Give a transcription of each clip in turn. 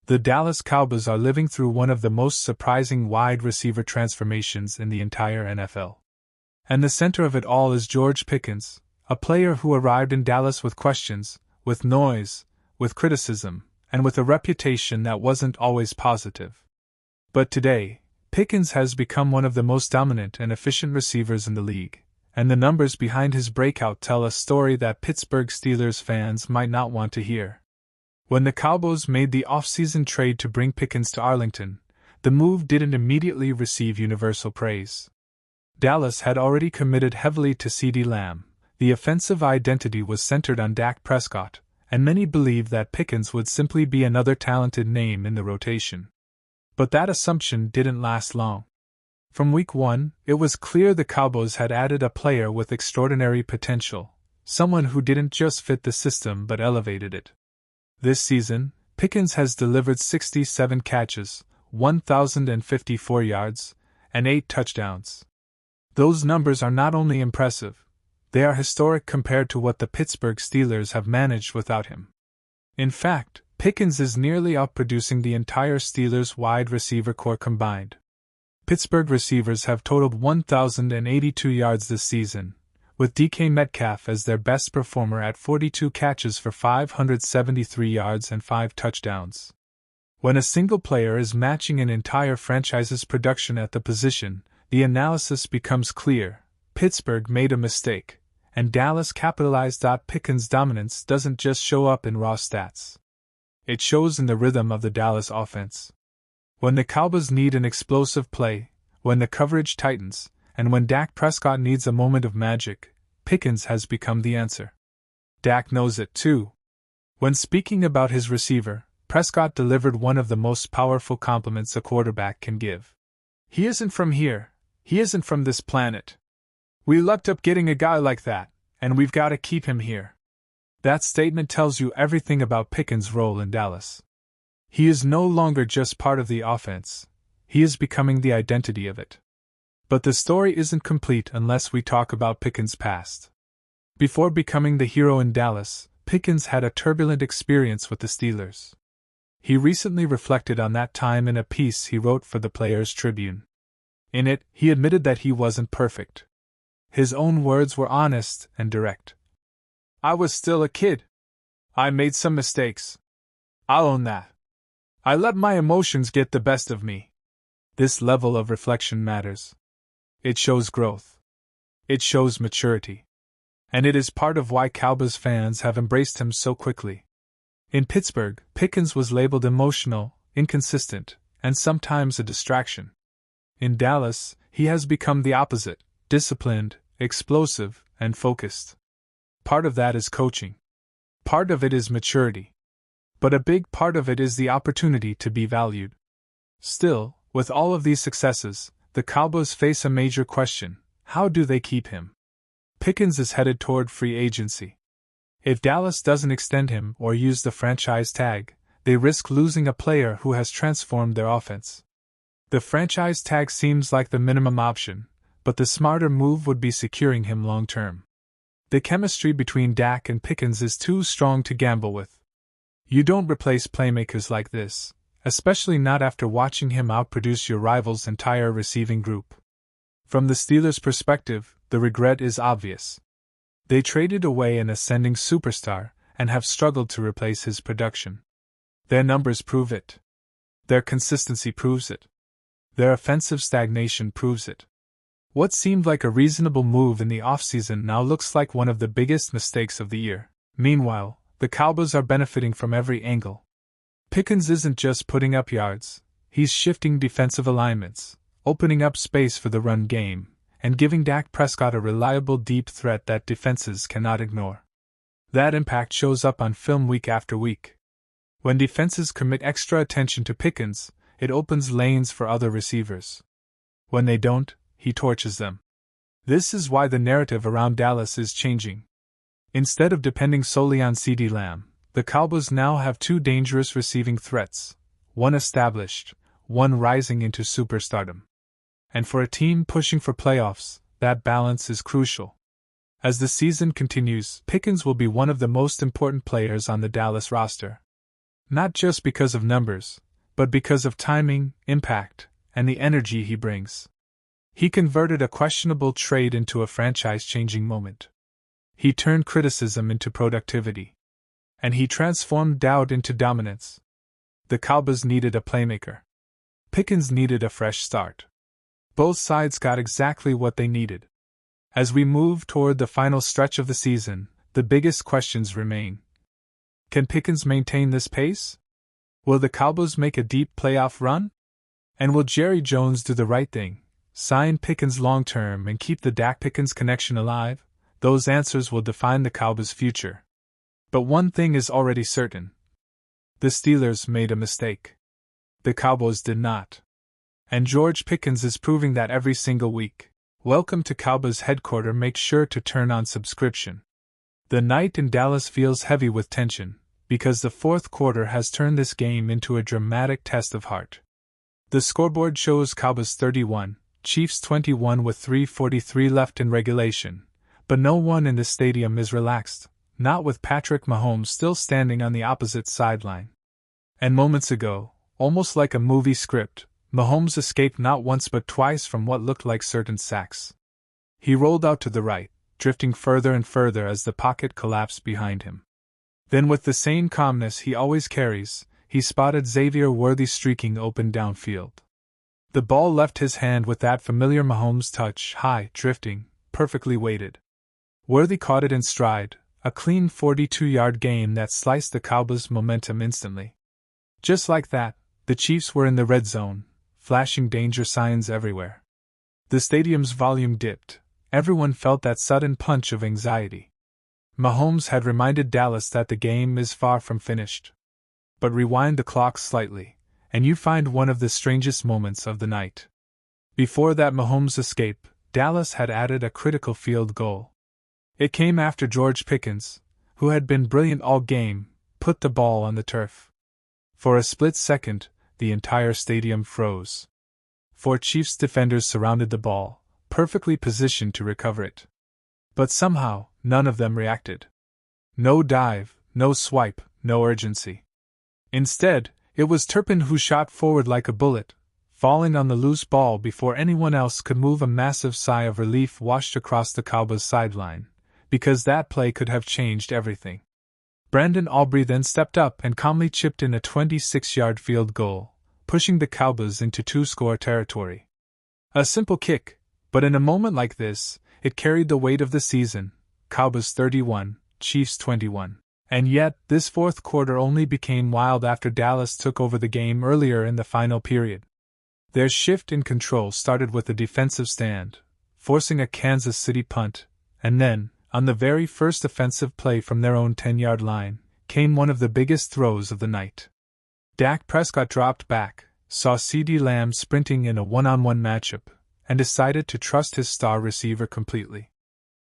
The Dallas Cowboys are living through one of the most surprising wide receiver transformations in the entire NFL. And the center of it all is George Pickens, a player who arrived in Dallas with questions, with noise, with criticism, and with a reputation that wasn't always positive. But today, Pickens has become one of the most dominant and efficient receivers in the league, and the numbers behind his breakout tell a story that Pittsburgh Steelers fans might not want to hear. When the Cowboys made the offseason trade to bring Pickens to Arlington, the move didn't immediately receive universal praise. Dallas had already committed heavily to CeeDee Lamb, the offensive identity was centered on Dak Prescott, and many believed that Pickens would simply be another talented name in the rotation. But that assumption didn't last long. From week one, it was clear the Cowboys had added a player with extraordinary potential, someone who didn't just fit the system but elevated it. This season, Pickens has delivered 67 catches, 1,054 yards, and 8 touchdowns. Those numbers are not only impressive, they are historic compared to what the Pittsburgh Steelers have managed without him. In fact, Pickens is nearly outproducing the entire Steelers' wide receiver corps combined. Pittsburgh receivers have totaled 1,082 yards this season, with DK Metcalf as their best performer at 42 catches for 573 yards and 5 touchdowns. When a single player is matching an entire franchise's production at the position, the analysis becomes clear. Pittsburgh made a mistake, and Dallas capitalized. Pickens' dominance doesn't just show up in raw stats. It shows in the rhythm of the Dallas offense. When the Cowboys need an explosive play, when the coverage tightens, and when Dak Prescott needs a moment of magic, Pickens has become the answer. Dak knows it too. When speaking about his receiver, Prescott delivered one of the most powerful compliments a quarterback can give. "He isn't from here. He isn't from this planet. We lucked up getting a guy like that, and we've got to keep him here." That statement tells you everything about Pickens' role in Dallas. He is no longer just part of the offense, he is becoming the identity of it. But the story isn't complete unless we talk about Pickens' past. Before becoming the hero in Dallas, Pickens had a turbulent experience with the Steelers. He recently reflected on that time in a piece he wrote for the Players' Tribune. In it, he admitted that he wasn't perfect. His own words were honest and direct. "I was still a kid. I made some mistakes. I'll own that. I let my emotions get the best of me." This level of reflection matters. It shows growth. It shows maturity. And it is part of why Cowboys fans have embraced him so quickly. In Pittsburgh, Pickens was labeled emotional, inconsistent, and sometimes a distraction. In Dallas, he has become the opposite, disciplined, explosive, and focused. Part of that is coaching. Part of it is maturity. But a big part of it is the opportunity to be valued. Still, with all of these successes, the Cowboys face a major question: how do they keep him? Pickens is headed toward free agency. If Dallas doesn't extend him or use the franchise tag, they risk losing a player who has transformed their offense. The franchise tag seems like the minimum option, but the smarter move would be securing him long term. The chemistry between Dak and Pickens is too strong to gamble with. You don't replace playmakers like this, especially not after watching him outproduce your rival's entire receiving group. From the Steelers' perspective, the regret is obvious. They traded away an ascending superstar and have struggled to replace his production. Their numbers prove it. Their consistency proves it. Their offensive stagnation proves it. What seemed like a reasonable move in the offseason now looks like one of the biggest mistakes of the year. Meanwhile, the Cowboys are benefiting from every angle. Pickens isn't just putting up yards, he's shifting defensive alignments, opening up space for the run game, and giving Dak Prescott a reliable deep threat that defenses cannot ignore. That impact shows up on film week after week. When defenses commit extra attention to Pickens, it opens lanes for other receivers. When they don't, he torches them. This is why the narrative around Dallas is changing. Instead of depending solely on CeeDee Lamb, the Cowboys now have two dangerous receiving threats, one established, one rising into superstardom. And for a team pushing for playoffs, that balance is crucial. As the season continues, Pickens will be one of the most important players on the Dallas roster. Not just because of numbers, but because of timing, impact, and the energy he brings. He converted a questionable trade into a franchise-changing moment. He turned criticism into productivity. And he transformed doubt into dominance. The Cowboys needed a playmaker. Pickens needed a fresh start. Both sides got exactly what they needed. As we move toward the final stretch of the season, the biggest questions remain. Can Pickens maintain this pace? Will the Cowboys make a deep playoff run? And will Jerry Jones do the right thing, sign Pickens long-term and keep the Dak Pickens connection alive? Those answers will define the Cowboys' future. But one thing is already certain. The Steelers made a mistake. The Cowboys did not. And George Pickens is proving that every single week. Welcome to Cowboys headquarters. Make sure to turn on subscription. The night in Dallas feels heavy with tension, because the fourth quarter has turned this game into a dramatic test of heart. The scoreboard shows Cowboys 31, Chiefs 21 with 3:43 left in regulation, but no one in the stadium is relaxed, not with Patrick Mahomes still standing on the opposite sideline. And moments ago, almost like a movie script, Mahomes escaped not once but twice from what looked like certain sacks. He rolled out to the right, drifting further and further as the pocket collapsed behind him. Then with the same calmness he always carries, he spotted Xavier Worthy streaking open downfield. The ball left his hand with that familiar Mahomes touch, high, drifting, perfectly weighted. Worthy caught it in stride, a clean 42-yard gain that sliced the Cowboys' momentum instantly. Just like that, the Chiefs were in the red zone, flashing danger signs everywhere. The stadium's volume dipped. Everyone felt that sudden punch of anxiety. Mahomes had reminded Dallas that the game is far from finished. But rewind the clock slightly, and you find one of the strangest moments of the night. Before that Mahomes escape, Dallas had added a critical field goal. It came after George Pickens, who had been brilliant all game, put the ball on the turf. For a split second, the entire stadium froze. 4 Chiefs defenders surrounded the ball, perfectly positioned to recover it. But somehow, none of them reacted. No dive, no swipe, no urgency. Instead, it was Turpin who shot forward like a bullet, falling on the loose ball before anyone else could move. A massive sigh of relief washed across the Cowboys' sideline, because that play could have changed everything. Brandon Aubrey then stepped up and calmly chipped in a 26-yard field goal, pushing the Cowboys into 2-score territory. A simple kick, but in a moment like this, it carried the weight of the season. Cowboys 31, Chiefs 21. And yet, this fourth quarter only became wild after Dallas took over the game earlier in the final period. Their shift in control started with a defensive stand, forcing a Kansas City punt, and then, on the very first offensive play from their own 10-yard line, came one of the biggest throws of the night. Dak Prescott dropped back, saw CeeDee Lamb sprinting in a one-on-one matchup, and decided to trust his star receiver completely.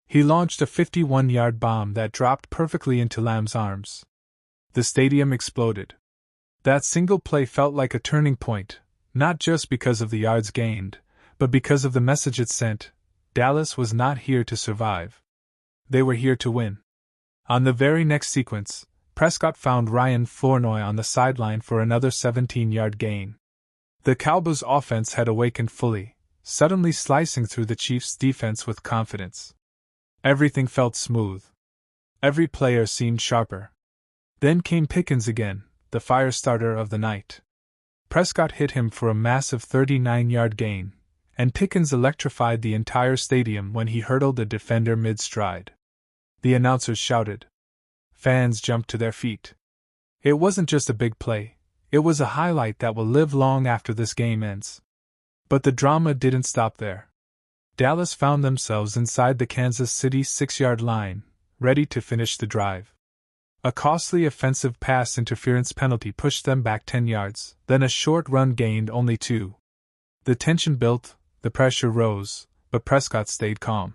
He launched a 51-yard bomb that dropped perfectly into Lamb's arms. The stadium exploded. That single play felt like a turning point, not just because of the yards gained, but because of the message it sent. Dallas was not here to survive. They were here to win. On the very next sequence, Prescott found Ryan Flournoy on the sideline for another 17-yard gain. The Cowboys' offense had awakened fully, suddenly slicing through the Chiefs' defense with confidence. Everything felt smooth. Every player seemed sharper. Then came Pickens again, the fire starter of the night. Prescott hit him for a massive 39-yard gain, and Pickens electrified the entire stadium when he hurdled a defender mid-stride. The announcers shouted. Fans jumped to their feet. It wasn't just a big play, it was a highlight that will live long after this game ends. But the drama didn't stop there. Dallas found themselves inside the Kansas City 6-yard line, ready to finish the drive. A costly offensive pass interference penalty pushed them back 10 yards, then a short run gained only 2. The tension built, the pressure rose, but Prescott stayed calm.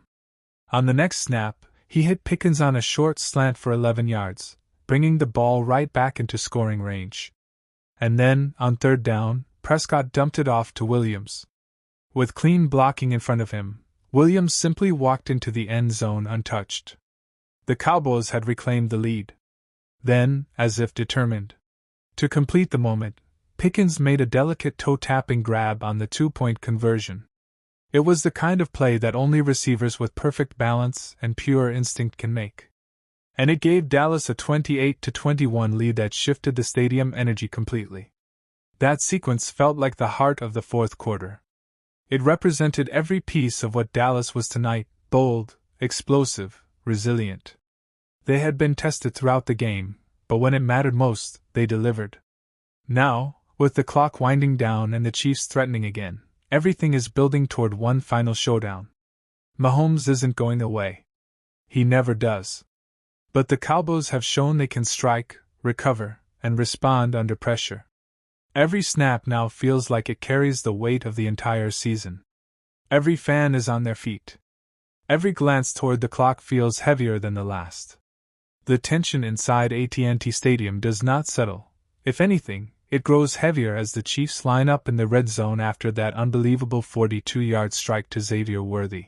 On the next snap, he hit Pickens on a short slant for 11 yards, bringing the ball right back into scoring range. And then, on third down, Prescott dumped it off to Williams. With clean blocking in front of him, Williams simply walked into the end zone untouched. The Cowboys had reclaimed the lead. Then, as if determined To complete the moment, Pickens made a delicate toe-tapping grab on the two-point conversion. It was the kind of play that only receivers with perfect balance and pure instinct can make. And it gave Dallas a 28-21 lead that shifted the stadium energy completely. That sequence felt like the heart of the fourth quarter. It represented every piece of what Dallas was tonight: bold, explosive, resilient. They had been tested throughout the game, but when it mattered most, they delivered. Now, with the clock winding down and the Chiefs threatening again, everything is building toward one final showdown. Mahomes isn't going away. He never does. But the Cowboys have shown they can strike, recover, and respond under pressure. Every snap now feels like it carries the weight of the entire season. Every fan is on their feet. Every glance toward the clock feels heavier than the last. The tension inside AT&T Stadium does not settle. If anything, it grows heavier as the Chiefs line up in the red zone after that unbelievable 42-yard strike to Xavier Worthy.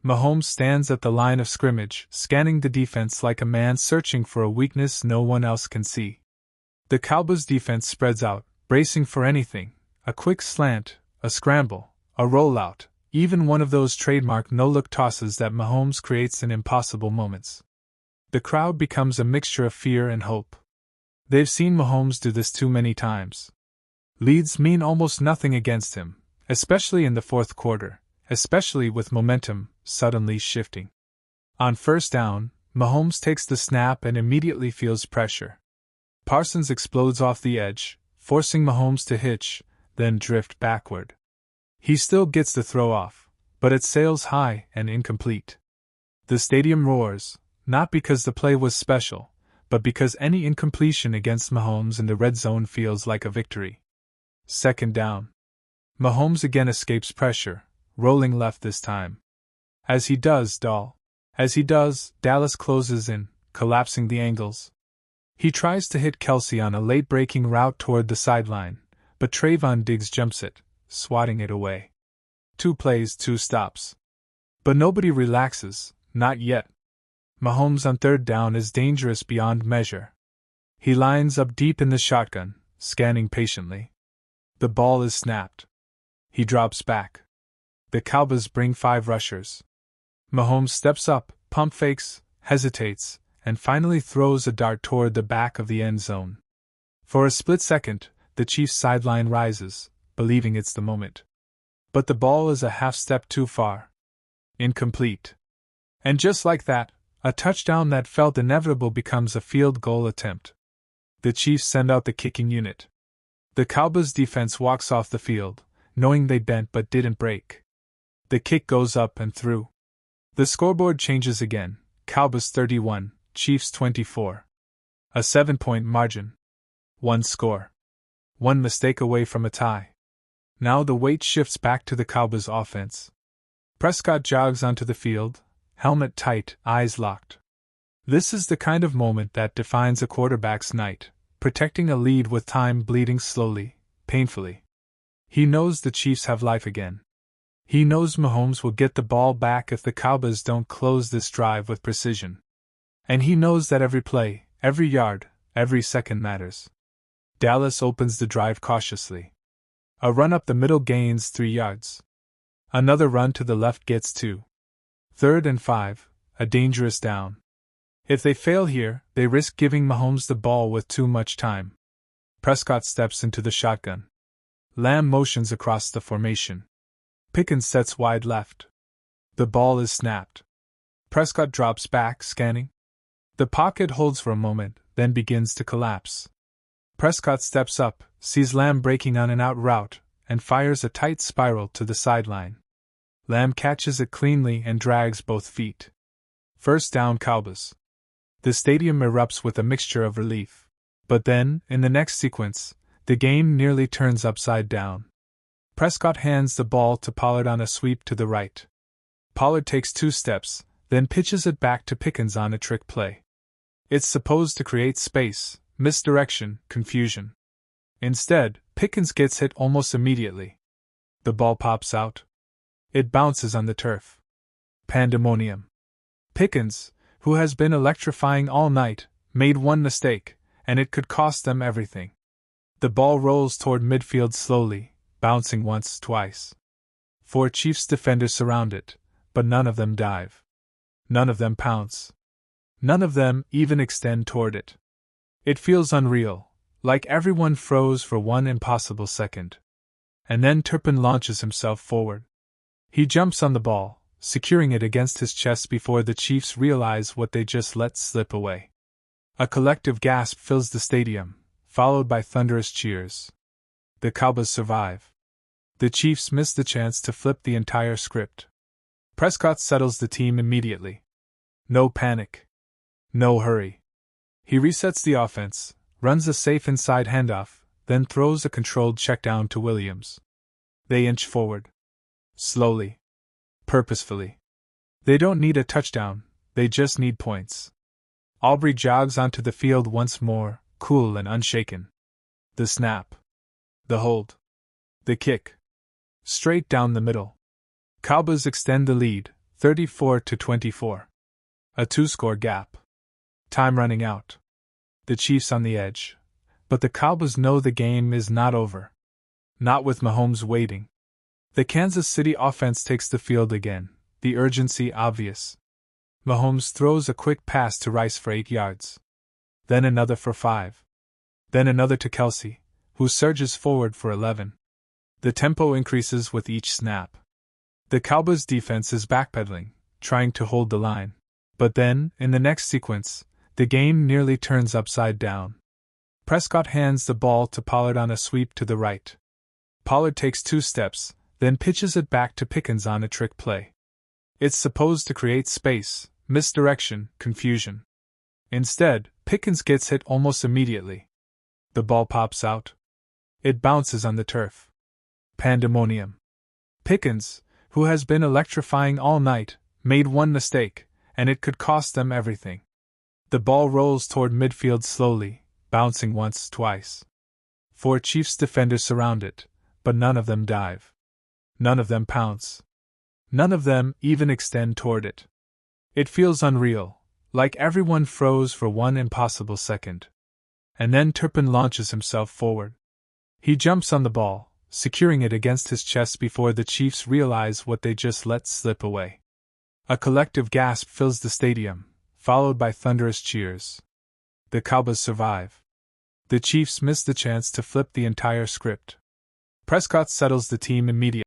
Mahomes stands at the line of scrimmage, scanning the defense like a man searching for a weakness no one else can see. The Cowboys' defense spreads out, bracing for anything: a quick slant, a scramble, a rollout, even one of those trademark no-look tosses that Mahomes creates in impossible moments. The crowd becomes a mixture of fear and hope. They've seen Mahomes do this too many times. Leads mean almost nothing against him, especially in the fourth quarter, especially with momentum suddenly shifting. On first down, Mahomes takes the snap and immediately feels pressure. Parsons explodes off the edge, forcing Mahomes to hitch, then drift backward. He still gets the throw off, but it sails high and incomplete. The stadium roars, not because the play was special, but because any incompletion against Mahomes in the red zone feels like a victory. Second down. Mahomes again escapes pressure, rolling left this time. As he does, Dallas closes in, collapsing the angles. He tries to hit Kelsey on a late-breaking route toward the sideline, but Trayvon Diggs jumps it, swatting it away. 2 plays, 2 stops. But nobody relaxes, not yet. Mahomes on third down is dangerous beyond measure. He lines up deep in the shotgun, scanning patiently. The ball is snapped. He drops back. The Cowboys bring 5 rushers. Mahomes steps up, pump fakes, hesitates, and finally throws a dart toward the back of the end zone. For a split second, the Chiefs' sideline rises, believing it's the moment. But the ball is a half step too far. Incomplete. And just like that, a touchdown that felt inevitable becomes a field goal attempt. The Chiefs send out the kicking unit. The Cowboys' defense walks off the field, knowing they bent but didn't break. The kick goes up and through. The scoreboard changes again: Cowboys 31, Chiefs 24. A 7-point margin. 1 score. 1 mistake away from a tie. Now the weight shifts back to the Cowboys' offense. Prescott jogs onto the field, helmet tight, eyes locked. This is the kind of moment that defines a quarterback's night, protecting a lead with time bleeding slowly, painfully. He knows the Chiefs have life again. He knows Mahomes will get the ball back if the Cowboys don't close this drive with precision. And he knows that every play, every yard, every second matters. Dallas opens the drive cautiously. A run up the middle gains 3 yards. Another run to the left gets 2. 3rd and 5, a dangerous down. If they fail here, they risk giving Mahomes the ball with too much time. Prescott steps into the shotgun. Lamb motions across the formation. Pickens sets wide left. The ball is snapped. Prescott drops back, scanning. The pocket holds for a moment, then begins to collapse. Prescott steps up, sees Lamb breaking on an out route, and fires a tight spiral to the sideline. Lamb catches it cleanly and drags both feet. First down, Cowboys. The stadium erupts with a mixture of relief. But then, in the next sequence, the game nearly turns upside down. Prescott hands the ball to Pollard on a sweep to the right. Pollard takes 2 steps, then pitches it back to Pickens on a trick play. It's supposed to create space, misdirection, confusion. Instead, Pickens gets hit almost immediately. The ball pops out. It bounces on the turf. Pandemonium. Pickens, who has been electrifying all night, made one mistake, and it could cost them everything. The ball rolls toward midfield slowly, bouncing once, twice. 4 Chiefs defenders surround it, but none of them dive. None of them pounce. None of them even extend toward it. It feels unreal, like everyone froze for one impossible second. And then Turpin launches himself forward. He jumps on the ball, securing it against his chest before the Chiefs realize what they just let slip away. A collective gasp fills the stadium, followed by thunderous cheers. The Cowboys survive. The Chiefs miss the chance to flip the entire script. Prescott settles the team immediately. No panic. No hurry. He resets the offense, runs a safe inside handoff, then throws a controlled check down to Williams. They inch forward. Slowly. Purposefully. They don't need a touchdown, they just need points. Aubrey jogs onto the field once more, cool and unshaken. The snap. The hold. The kick. Straight down the middle. Cowboys extend the lead, 34-24. A 2-score gap. Time running out. The Chiefs on the edge. But the Cowboys know the game is not over. Not with Mahomes waiting. The Kansas City offense takes the field again, the urgency obvious. Mahomes throws a quick pass to Rice for 8 yards. Then another for 5. Then another to Kelsey, who surges forward for 11. The tempo increases with each snap. The Cowboys' defense is backpedaling, trying to hold the line. But then, in the next sequence, the game nearly turns upside down. Prescott hands the ball to Pollard on a sweep to the right. Pollard takes 2 steps, then pitches it back to Pickens on a trick play. It's supposed to create space, misdirection, confusion. Instead, Pickens gets hit almost immediately. The ball pops out. It bounces on the turf. Pandemonium. Pickens, who has been electrifying all night, made one mistake, and it could cost them everything. The ball rolls toward midfield slowly, bouncing once, twice. 4 Chiefs defenders surround it, but none of them dive. None of them pounce. None of them even extend toward it. It feels unreal, like everyone froze for one impossible second. And then Turpin launches himself forward. He jumps on the ball, securing it against his chest before the Chiefs realize what they just let slip away. A collective gasp fills the stadium, followed by thunderous cheers. The Cowboys survive. The Chiefs miss the chance to flip the entire script. Prescott settles the team immediately.